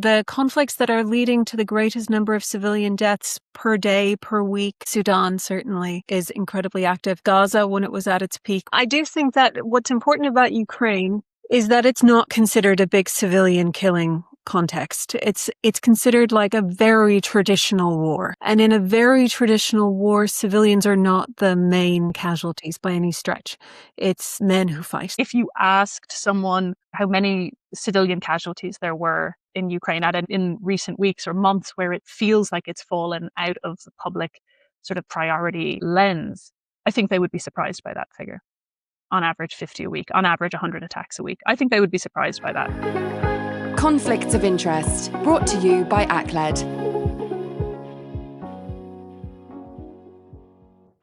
the conflicts that are leading to the greatest number of civilian deaths per day, per week, Sudan certainly is incredibly active. Gaza, when it was at its peak. I do think that what's important about Ukraine is that it's not considered a big civilian killing context. It's considered like a very traditional war. And in a very traditional war, civilians are not the main casualties by any stretch. It's men who fight. If you asked someone how many civilian casualties there were in Ukraine in recent weeks or months where it feels like it's fallen out of the public sort of priority lens, I think they would be surprised by that figure. On average, 50 a week, on average, 100 attacks a week. I think they would be surprised by that. Conflicts of Interest, brought to you by ACLED.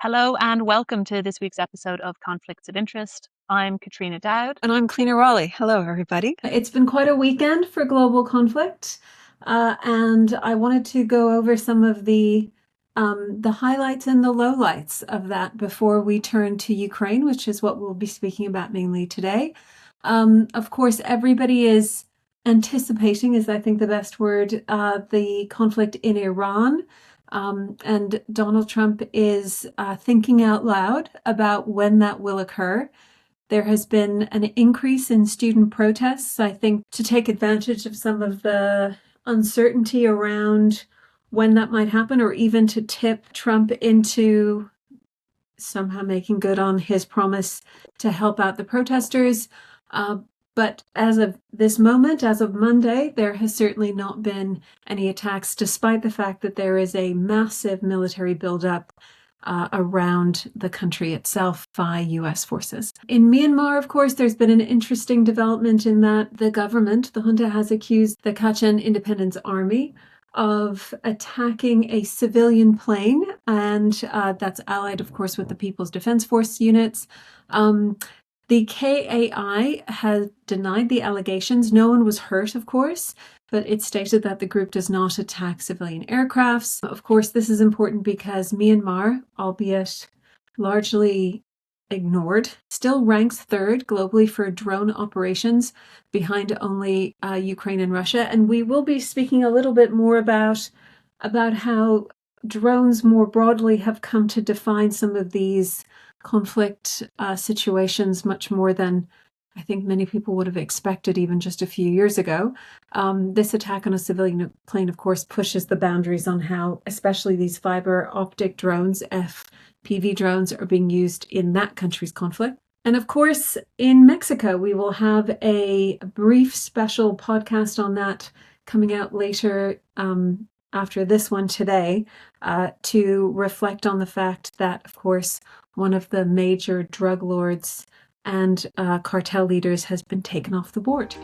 Hello and welcome to this week's episode of Conflicts of Interest. I'm Caitriona Dowd. And I'm Clionadh Raleigh. Hello, everybody. It's been quite a weekend for global conflict. And I wanted to go over some of the highlights and the lowlights of that before we turn to Ukraine, which is what we'll be speaking about mainly today. Of course, everybody is anticipating, is I think the best word, the conflict in Iran. And Donald Trump is thinking out loud about when that will occur. There has been an increase in student protests, I think, to take advantage of some of the uncertainty around when that might happen, or even to tip Trump into somehow making good on his promise to help out the protesters. But as of this moment, as of Monday, there has certainly not been any attacks, despite the fact that there is a massive military buildup around the country itself by U.S. forces. In Myanmar, of course, there's been an interesting development in that the government, the junta, has accused the Kachin Independence Army of attacking a civilian plane, and that's allied, of course, with the People's Defense Force units. The KAI has denied the allegations. No one was hurt, of course, but it stated that the group does not attack civilian aircrafts. Of course, this is important because Myanmar, albeit largely ignored, still ranks third globally for drone operations, behind only Ukraine and Russia. And we will be speaking a little bit more about how drones more broadly have come to define some of these conflict situations much more than I think many people would have expected even just a few years ago. This attack on a civilian plane, of course, pushes the boundaries on how especially these fiber optic drones, FPV drones, are being used in that country's conflict. And of course, in Mexico, we will have a brief special podcast on that coming out later after this one today, to reflect on the fact that, of course, one of the major drug lords and cartel leaders has been taken off the board.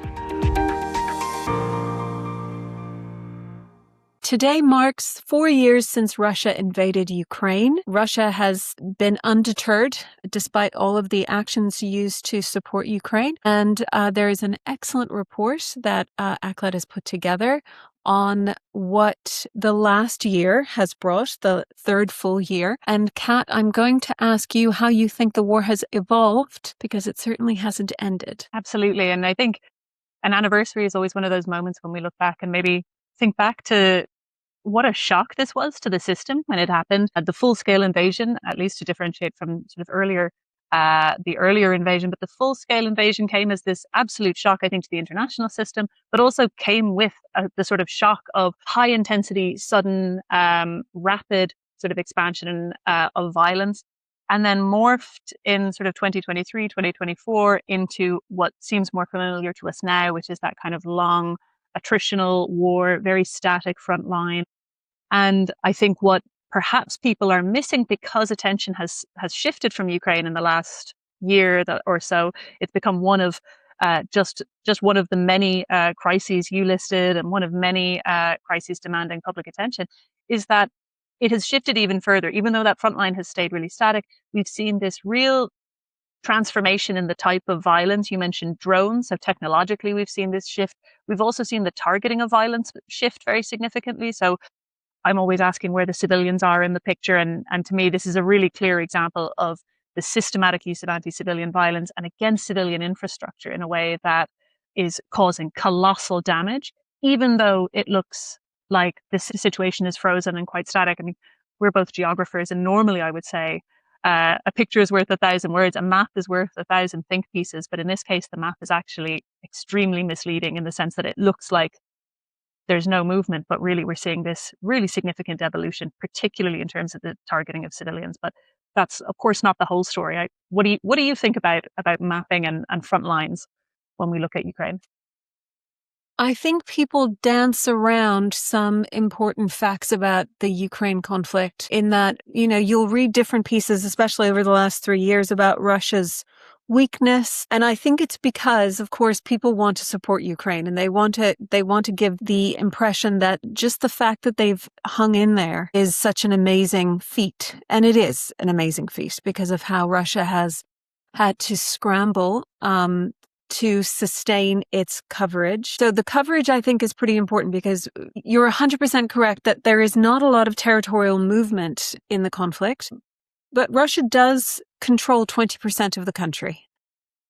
Today marks 4 years since Russia invaded Ukraine. Russia has been undeterred despite all of the actions used to support Ukraine. And there is an excellent report that ACLED has put together on what the last year has brought, the third full year. And Kat, I'm going to ask you how you think the war has evolved, because it certainly hasn't ended. Absolutely. And I think an anniversary is always one of those moments when we look back and maybe think back to what a shock this was to the system when it happened. The full-scale invasion, at least to differentiate from sort of the earlier invasion, but the full-scale invasion came as this absolute shock, I think, to the international system, but also came with the sort of shock of high-intensity, sudden, rapid sort of expansion of violence, and then morphed in sort of 2023, 2024 into what seems more familiar to us now, which is that kind of long, attritional war, very static front line. And I think what perhaps people are missing, because attention has shifted from Ukraine in the last year or so, it's become one of just one of the many crises you listed, and one of many crises demanding public attention, is that it has shifted even further. Even though that front line has stayed really static, we've seen this real transformation in the type of violence. You mentioned drones, so technologically we've seen this shift. We've also seen the targeting of violence shift very significantly. So I'm always asking where the civilians are in the picture. And to me, this is a really clear example of the systematic use of anti-civilian violence and against civilian infrastructure in a way that is causing colossal damage, even though it looks like this situation is frozen and quite static. I mean, we're both geographers, and normally I would say a picture is worth 1,000 words, a map is worth 1,000 think pieces. But in this case, the map is actually extremely misleading in the sense that it looks like there's no movement, but really we're seeing this really significant evolution, particularly in terms of the targeting of civilians. But that's, of course, not the whole story. What do you think about mapping and front lines when we look at Ukraine? I think people dance around some important facts about the Ukraine conflict in that, you'll read different pieces, especially over the last 3 years, about Russia's weakness. And I think it's because, of course, people want to support Ukraine and they want to give the impression that just the fact that they've hung in there is such an amazing feat. And it is an amazing feat because of how Russia has had to scramble, to sustain its coverage. So the coverage, I think, is pretty important because you're 100% correct that there is not a lot of territorial movement in the conflict, but Russia does control 20% of the country.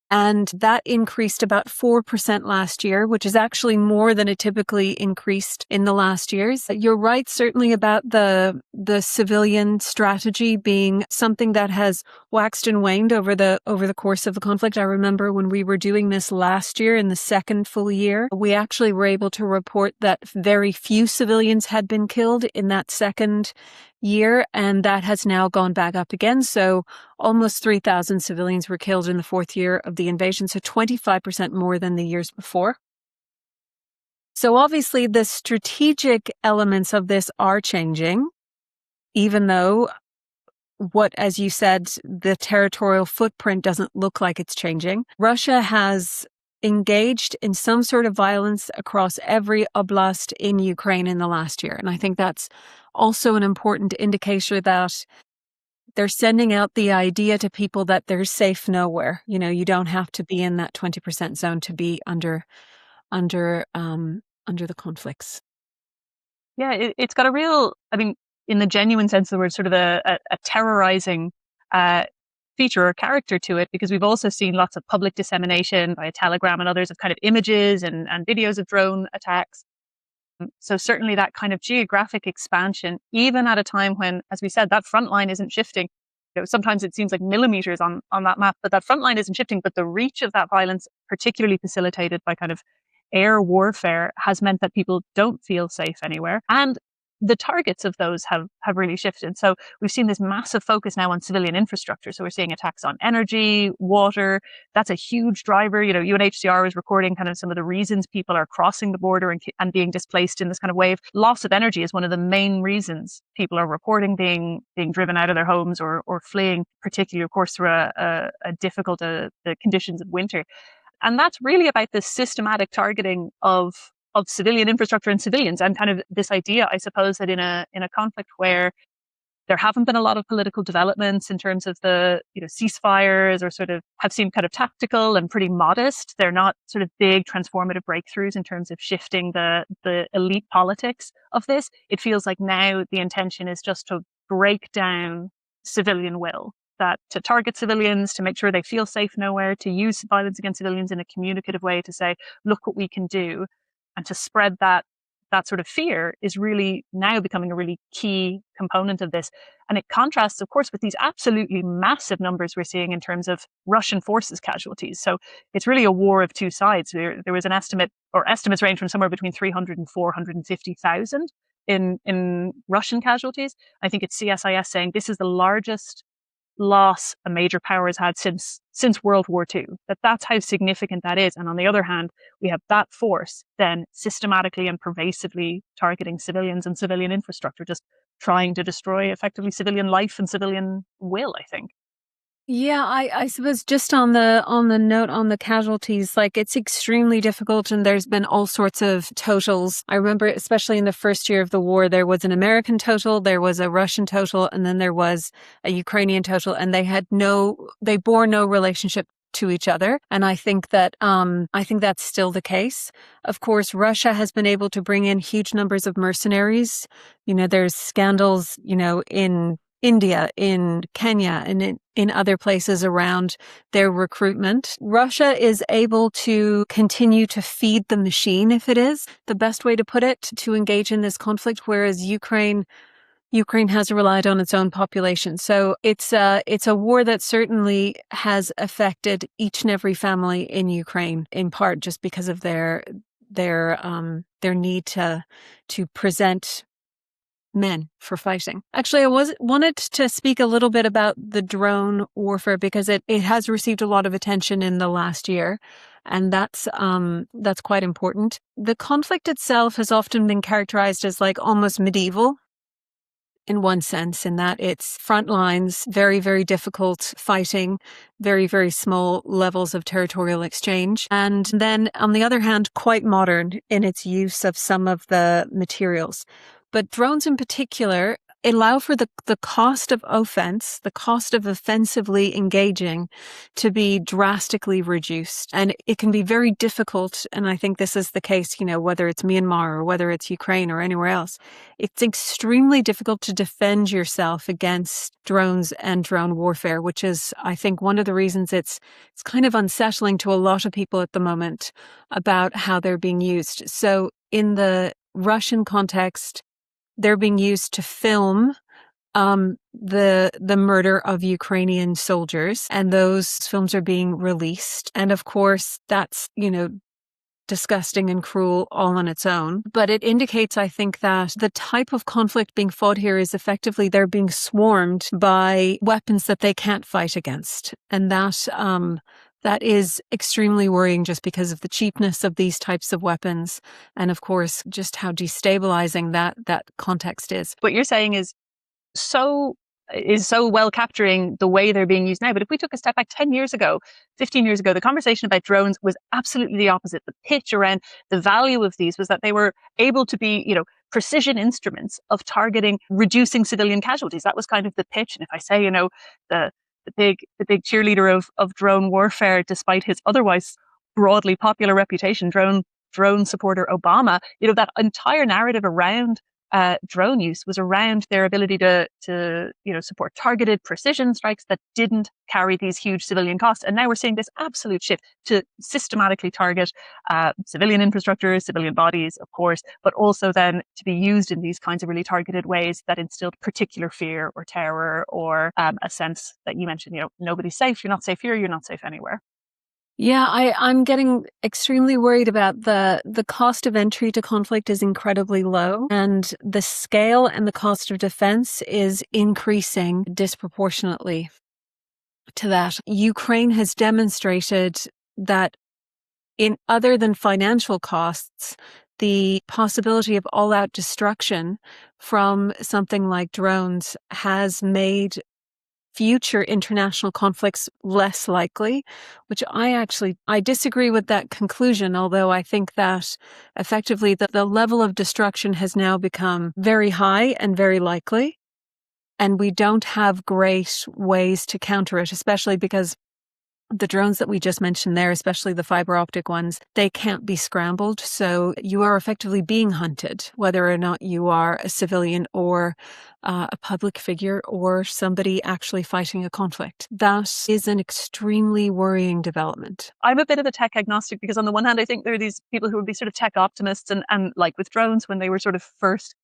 And that increased about 4% last year, which is actually more than it typically increased in the last years. You're right, certainly about the civilian strategy being something that has waxed and waned over the course of the conflict. I remember when we were doing this last year in the second full year, we actually were able to report that very few civilians had been killed in that second year, and that has now gone back up again. So almost 3,000 civilians were killed in the fourth year of the invasion, so 25% more than the years before. So obviously the strategic elements of this are changing, even though as you said, the territorial footprint doesn't look like it's changing. Russia has engaged in some sort of violence across every oblast in Ukraine in the last year. And I think that's also an important indicator that they're sending out the idea to people that there's safe nowhere. You don't have to be in that 20% zone to be under the conflicts. Yeah, it's got a real, I mean, in the genuine sense of the word, sort of a terrorizing feature or character to it, because we've also seen lots of public dissemination via Telegram and others of kind of images and videos of drone attacks. So certainly that kind of geographic expansion, even at a time when, as we said, that front line isn't shifting. Sometimes it seems like millimeters on that map, but that front line isn't shifting. But the reach of that violence, particularly facilitated by kind of air warfare, has meant that people don't feel safe anywhere. And the targets of those have really shifted. So we've seen this massive focus now on civilian infrastructure. So we're seeing attacks on energy, water. That's a huge driver. UNHCR is recording kind of some of the reasons people are crossing the border and being displaced in this kind of wave. Loss of energy is one of the main reasons people are reporting being driven out of their homes or fleeing, particularly, of course, through a difficult the conditions of winter. And that's really about the systematic targeting of civilian infrastructure and civilians, and kind of this idea, I suppose, that in a conflict where there haven't been a lot of political developments in terms of the ceasefires, or sort of have seemed kind of tactical and pretty modest. They're not sort of big transformative breakthroughs in terms of shifting the elite politics of this. It feels like now the intention is just to break down civilian will, that to target civilians, to make sure they feel safe nowhere, to use violence against civilians in a communicative way, to say, look what we can do. And to spread that sort of fear is really now becoming a really key component of this. And it contrasts, of course, with these absolutely massive numbers we're seeing in terms of Russian forces casualties. So it's really a war of two sides. There was an estimate, or estimates range from somewhere between 300 and 450,000 in Russian casualties. I think it's CSIS saying this is the largest loss a major power has had since World War II, that's how significant that is. And on the other hand, we have that force then systematically and pervasively targeting civilians and civilian infrastructure, just trying to destroy effectively civilian life and civilian will, I think. Yeah, I suppose just on the note on the casualties, like it's extremely difficult, and there's been all sorts of totals. I remember, especially in the first year of the war, there was an American total, there was a Russian total, and then there was a Ukrainian total, and they bore no relationship to each other. And I think that's still the case. Of course, Russia has been able to bring in huge numbers of mercenaries. There's scandals, in India, in Kenya, and in other places around their recruitment. Russia is able to continue to feed the machine, if it is the best way to put it, to engage in this conflict, whereas Ukraine has relied on its own population. So it's a war that certainly has affected each and every family in Ukraine, in part just because of their need to present men for fighting. Actually, I wanted to speak a little bit about the drone warfare because it has received a lot of attention in the last year, and that's quite important. The conflict itself has often been characterized as like almost medieval in one sense, in that it's front lines, very, very difficult fighting, very, very small levels of territorial exchange. And then on the other hand, quite modern in its use of some of the materials. But drones in particular allow for the cost of offense, the cost of offensively engaging, to be drastically reduced. And it can be very difficult, and I think this is the case, whether it's Myanmar or whether it's Ukraine or anywhere else, it's extremely difficult to defend yourself against drones and drone warfare, which is, I think, one of the reasons it's kind of unsettling to a lot of people at the moment about how they're being used. So in the Russian context, they're being used to film the murder of Ukrainian soldiers, and those films are being released. And of course, that's, disgusting and cruel all on its own. But it indicates, I think, that the type of conflict being fought here is effectively they're being swarmed by weapons that they can't fight against. And that is extremely worrying just because of the cheapness of these types of weapons. And of course, just how destabilizing that context is. What you're saying is so well capturing the way they're being used now. But if we took a step back 10 years ago, 15 years ago, the conversation about drones was absolutely the opposite. The pitch around the value of these was that they were able to be, precision instruments of targeting, reducing civilian casualties. That was kind of the pitch. And if I say, the big cheerleader of drone warfare, despite his otherwise broadly popular reputation, drone supporter Obama, that entire narrative around drone use was around their ability to support targeted precision strikes that didn't carry these huge civilian costs. And now we're seeing this absolute shift to systematically target civilian infrastructure, civilian bodies, of course, but also then to be used in these kinds of really targeted ways that instilled particular fear or terror or a sense that you mentioned, nobody's safe, you're not safe here, you're not safe anywhere. Yeah, I'm getting extremely worried about the cost of entry to conflict is incredibly low, and the scale and the cost of defense is increasing disproportionately to that. Ukraine has demonstrated that in other than financial costs, the possibility of all-out destruction from something like drones has made future international conflicts less likely, which I disagree with that conclusion, although I think that effectively the level of destruction has now become very high and very likely, and we don't have great ways to counter it, especially because the drones that we just mentioned there, especially the fiber optic ones, they can't be scrambled. So you are effectively being hunted, whether or not you are a civilian or a public figure or somebody actually fighting a conflict. That is an extremely worrying development. I'm a bit of a tech agnostic because on the one hand, I think there are these people who would be sort of tech optimists and like with drones, when they were sort of first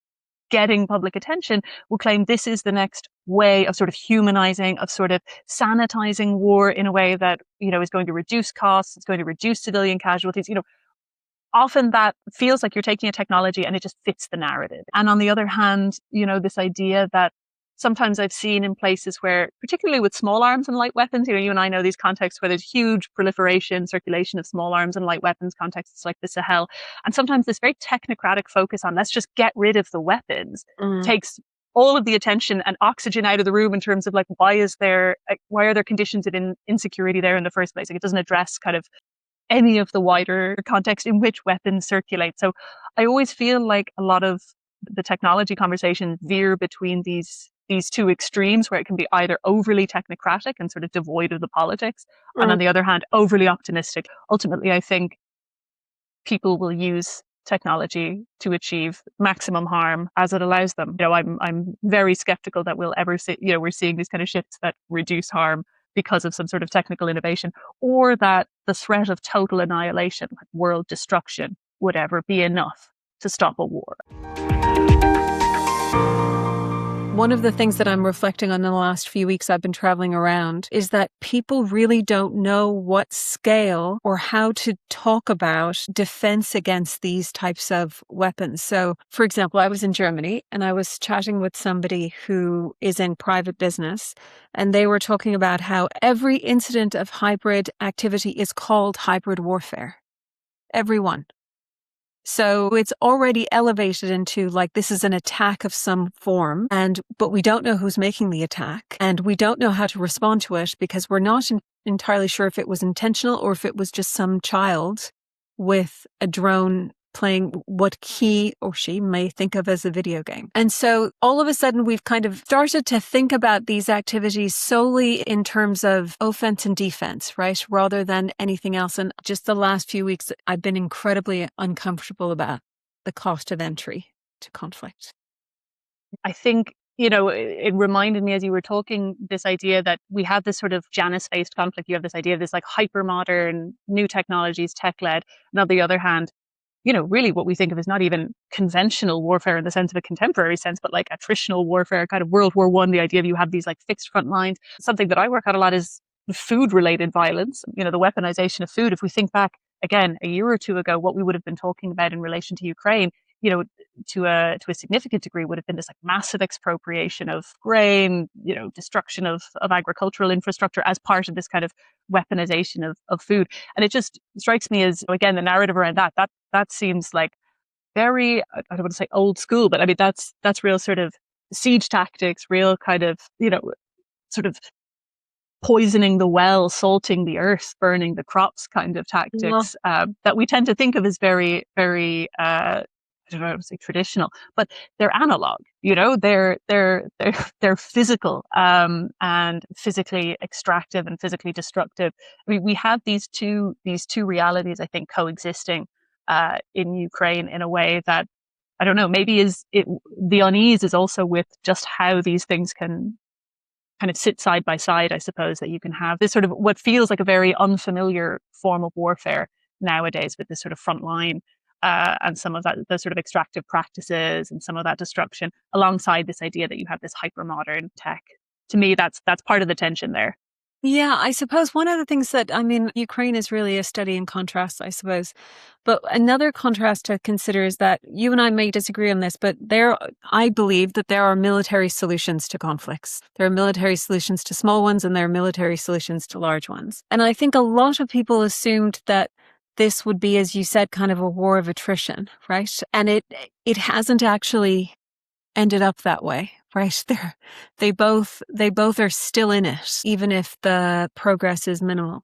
getting public attention, will claim this is the next way of sort of humanizing, of sort of sanitizing war in a way that, is going to reduce costs, it's going to reduce civilian casualties. Often that feels like you're taking a technology and it just fits the narrative. And on the other hand, this idea that sometimes I've seen in places where, particularly with small arms and light weapons, you and I know these contexts where there's huge proliferation, circulation of small arms and light weapons, contexts like the Sahel. And sometimes this very technocratic focus on let's just get rid of the weapons takes all of the attention and oxygen out of the room in terms of like, why are there conditions of insecurity there in the first place? Like, it doesn't address kind of any of the wider context in which weapons circulate. So I always feel like a lot of the technology conversation veer between these two extremes, where it can be either overly technocratic and sort of devoid of the politics, and on the other hand, overly optimistic. Ultimately, I think people will use technology to achieve maximum harm as it allows them. I'm very skeptical that we'll ever see, we're seeing these kind of shifts that reduce harm because of some sort of technical innovation, or that the threat of total annihilation, like world destruction, would ever be enough to stop a war. One of the things that I'm reflecting on in the last few weeks I've been traveling around is that people really don't know what scale or how to talk about defense against these types of weapons. So, for example, I was in Germany and I was chatting with somebody who is in private business, and they were talking about how every incident of hybrid activity is called hybrid warfare. Every one. So it's already elevated into like this is an attack of some form, but we don't know who's making the attack, and we don't know how to respond to it because we're not entirely sure if it was intentional or if it was just some child with a drone playing what he or she may think of as a video game. And so all of a sudden we've kind of started to think about these activities solely in terms of offense and defense, right? Rather than anything else. And just the last few weeks, I've been incredibly uncomfortable about the cost of entry to conflict. I think, it reminded me as you were talking, this idea that we have this sort of Janus-based conflict. You have this idea of this like hyper-modern, new technologies, tech-led. And on the other hand, really what we think of as not even conventional warfare in the sense of a contemporary sense, but like attritional warfare, kind of World War I, the idea of you have these like fixed front lines. Something that I work on a lot is food related violence, the weaponization of food. If we think back again, a year or two ago, what we would have been talking about in relation to Ukraine, to a significant degree would have been this like massive expropriation of grain, destruction of agricultural infrastructure as part of this kind of weaponization of food. And it just strikes me as, again, the narrative around that seems like very, I don't want to say old school, but I mean, that's real sort of siege tactics, real kind of, sort of poisoning the well, salting the earth, burning the crops kind of tactics that we tend to think of as very, very, I don't know how to say traditional, but they're analog, they're physical, and physically extractive and physically destructive. I mean, we have these two realities, I think, coexisting, in Ukraine in a way that, I don't know, maybe the unease is also with just how these things can kind of sit side by side, I suppose, that you can have this sort of what feels like a very unfamiliar form of warfare nowadays with this sort of front line, and some of that, the sort of extractive practices and some of that destruction alongside this idea that you have this hyper modern tech. To me, that's part of the tension there. Yeah, I suppose one of the things that, Ukraine is really a study in contrast, I suppose. But another contrast to consider is that you and I may disagree on this, but I believe that there are military solutions to conflicts. There are military solutions to small ones and there are military solutions to large ones. And I think a lot of people assumed that this would be, as you said, kind of a war of attrition, right? And it hasn't actually ended up that way, right? They both are still in it, even if the progress is minimal.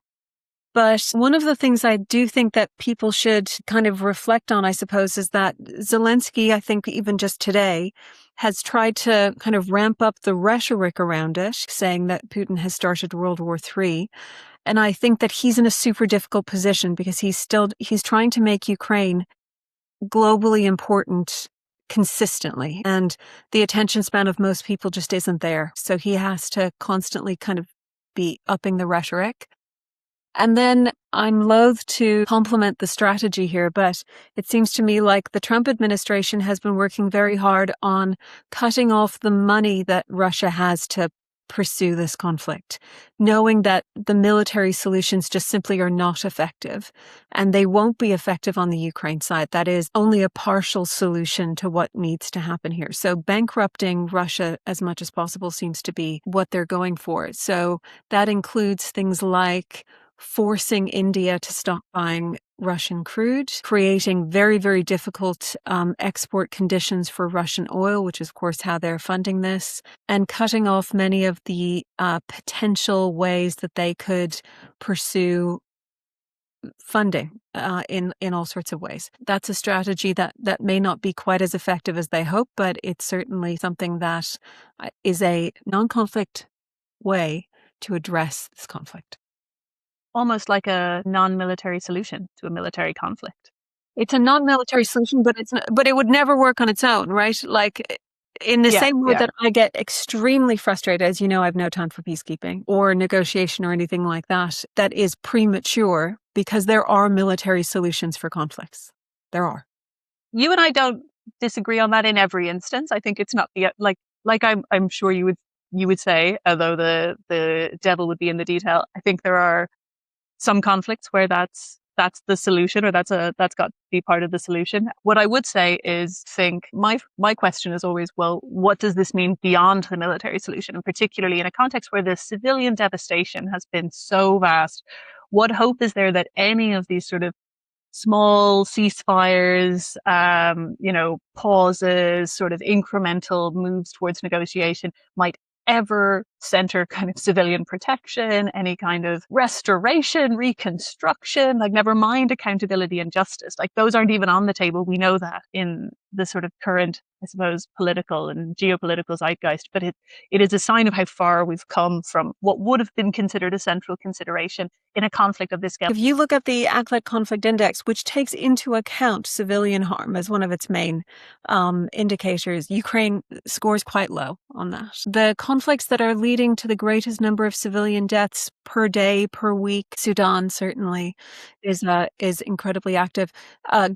But one of the things I do think that people should kind of reflect on, I suppose, is that Zelensky, I think even just today, has tried to kind of ramp up the rhetoric around it, saying that Putin has started World War III. And I think that he's in a super difficult position because he's trying to make Ukraine globally important consistently, and the attention span of most people just isn't there. So he has to constantly kind of be upping the rhetoric. And then I'm loath to compliment the strategy here, but it seems to me like the Trump administration has been working very hard on cutting off the money that Russia has to pursue this conflict, knowing that the military solutions just simply are not effective, and they won't be effective on the Ukraine side. That is only a partial solution to what needs to happen here. So bankrupting Russia as much as possible seems to be what they're going for. So that includes things like forcing India to stop buying Russian crude, creating very, very difficult export conditions for Russian oil, which is, of course, how they're funding this, and cutting off many of the potential ways that they could pursue funding in all sorts of ways. That's a strategy that may not be quite as effective as they hope, but it's certainly something that is a non-conflict way to address this conflict. Almost like a non-military solution to a military conflict. it's a non-military solution, but but it would never work on its own, right? Like in the same way that I get extremely frustrated, as you know, I have no time for peacekeeping or negotiation or anything like that. That is premature because there are military solutions for conflicts. There are. You and I don't disagree on that in every instance. I think it's not the like I'm sure you would say, although the devil would be in the detail. I think there are some conflicts where that's the solution, or that's got to be part of the solution. What I would say is, my question is always, well, what does this mean beyond the military solution, and particularly in a context where the civilian devastation has been so vast? What hope is there that any of these sort of small ceasefires, pauses, sort of incremental moves towards negotiation might ever center kind of civilian protection, any kind of restoration, reconstruction, like never mind accountability and justice. Like those aren't even on the table. We know that in the sort of current, I suppose, political and geopolitical zeitgeist, but it is a sign of how far we've come from what would have been considered a central consideration in a conflict of this scale. If you look at the ACLED conflict index, which takes into account civilian harm as one of its main indicators, Ukraine scores quite low on that. The conflicts that are leading to the greatest number of civilian deaths per day, per week, Sudan certainly is incredibly active.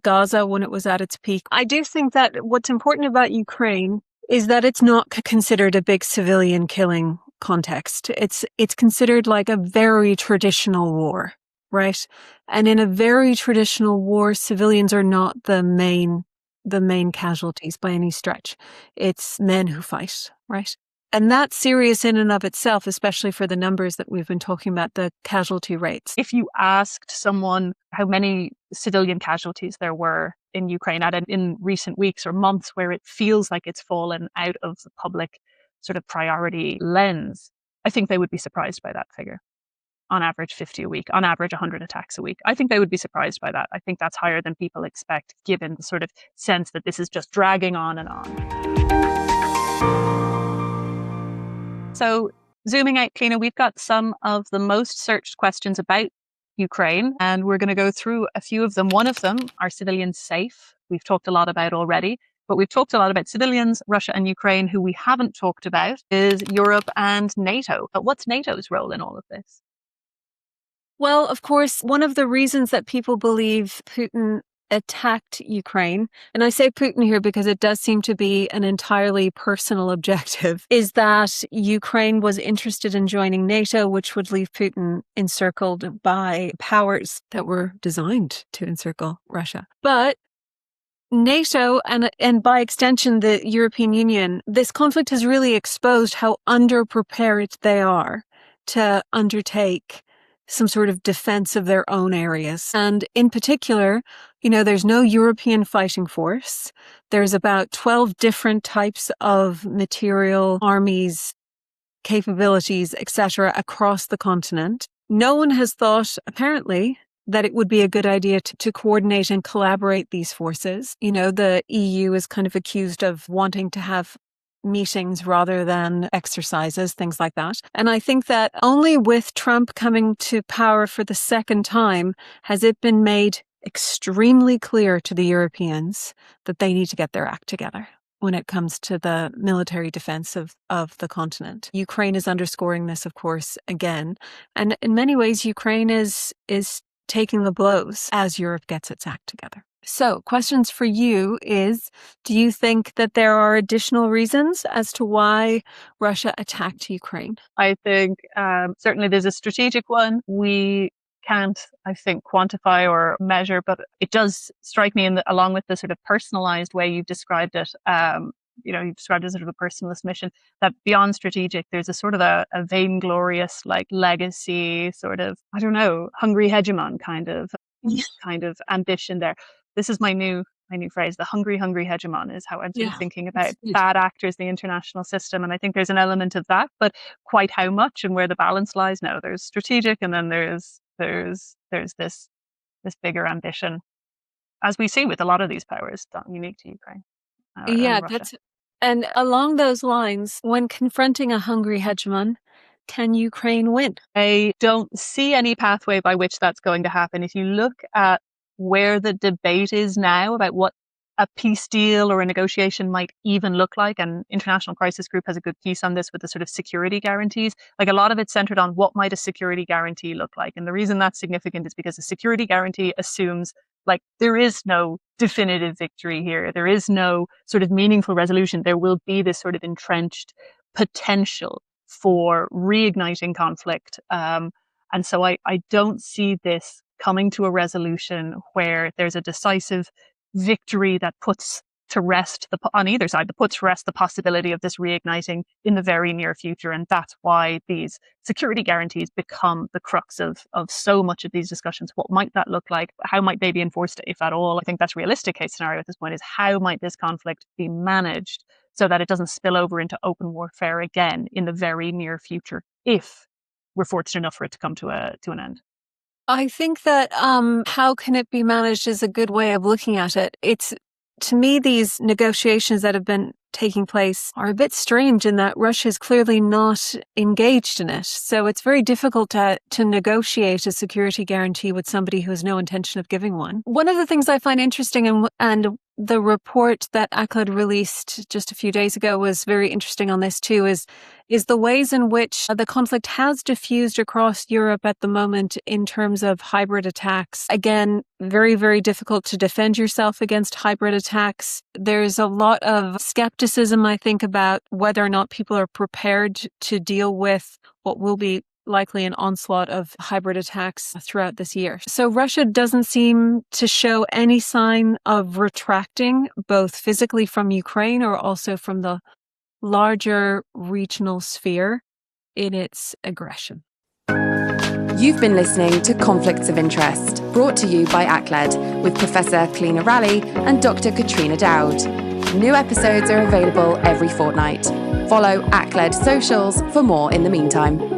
Gaza, when it was at its peak. I do think that what's important about Ukraine is that it's not considered a big civilian killing context. It's considered like a very traditional war, right? And in a very traditional war, civilians are not the main casualties by any stretch. It's men who fight, right? And that's serious in and of itself, especially for the numbers that we've been talking about, the casualty rates. If you asked someone how many civilian casualties there were in Ukraine in recent weeks or months where it feels like it's fallen out of the public sort of priority lens, I think they would be surprised by that figure. On average, 50 a week, on average, 100 attacks a week. I think they would be surprised by that. I think that's higher than people expect, given the sort of sense that this is just dragging on and on. So zooming out, Clionadh, we've got some of the most searched questions about Ukraine, and we're going to go through a few of them. One of them, are civilians safe? We've talked a lot about already, but we've talked a lot about civilians, Russia and Ukraine. Who we haven't talked about is Europe and NATO. But what's NATO's role in all of this? Well, of course, one of the reasons that people believe Putin attacked Ukraine, and I say Putin here because it does seem to be an entirely personal objective, is that Ukraine was interested in joining NATO, which would leave Putin encircled by powers that were designed to encircle Russia. But NATO and by extension the European Union, this conflict has really exposed how underprepared they are to undertake some sort of defense of their own areas. And in particular, there's no European fighting force. There's about 12 different types of material, armies, capabilities, etc. across the continent. No one has thought, apparently, that it would be a good idea to coordinate and collaborate these forces. The EU is kind of accused of wanting to have meetings rather than exercises, things like that. And I think that only with Trump coming to power for the second time has it been made extremely clear to the Europeans that they need to get their act together when it comes to the military defense of the continent. Ukraine is underscoring this, of course, again. And in many ways, Ukraine is taking the blows as Europe gets its act together. So, questions for you is, do you think that there are additional reasons as to why Russia attacked Ukraine? I think certainly there's a strategic one. We can't, I think, quantify or measure, but it does strike me, along with the sort of personalized way you've described it, you've described it as sort of a personalist mission, that beyond strategic, there's a sort of a vainglorious, like legacy, sort of, I don't know, hungry hegemon kind of ambition there. This is my new phrase. The hungry hegemon is how I'm sort of thinking about bad actors, the international system. And I think there's an element of that, but quite how much and where the balance lies. No, there's strategic, and then there's this bigger ambition, as we see with a lot of these powers, not unique to Ukraine. And along those lines, when confronting a hungry hegemon, can Ukraine win? I don't see any pathway by which that's going to happen. If you look at where the debate is now about what a peace deal or a negotiation might even look like. And International Crisis Group has a good piece on this with the sort of security guarantees. Like, a lot of it's centered on what might a security guarantee look like. And the reason that's significant is because a security guarantee assumes like there is no definitive victory here. There is no sort of meaningful resolution. There will be this sort of entrenched potential for reigniting conflict. And so I don't see this coming to a resolution where there's a decisive victory that puts to rest on either side, that puts to rest the possibility of this reigniting in the very near future. And that's why these security guarantees become the crux of so much of these discussions. What might that look like? How might they be enforced, if at all? I think that's a realistic case scenario at this point, is how might this conflict be managed so that it doesn't spill over into open warfare again in the very near future, if we're fortunate enough for it to come to an end. I think that how can it be managed is a good way of looking at it. It's, to me, these negotiations that have been taking place are a bit strange in that Russia is clearly not engaged in it. So it's very difficult to negotiate a security guarantee with somebody who has no intention of giving one. One of the things I find interesting, and the report that ACLED released just a few days ago was very interesting on this too, is the ways in which the conflict has diffused across Europe at the moment in terms of hybrid attacks. Again, very, very difficult to defend yourself against hybrid attacks. There's a lot of skepticism, I think, about whether or not people are prepared to deal with what will be likely an onslaught of hybrid attacks throughout this year. So Russia doesn't seem to show any sign of retracting, both physically from Ukraine or also from the larger regional sphere in its aggression. You've been listening to Conflicts of Interest, brought to you by ACLED with Professor Clionadh Raleigh and Dr. Caitriona Dowd. New episodes are available every fortnight. Follow ACLED socials for more in the meantime.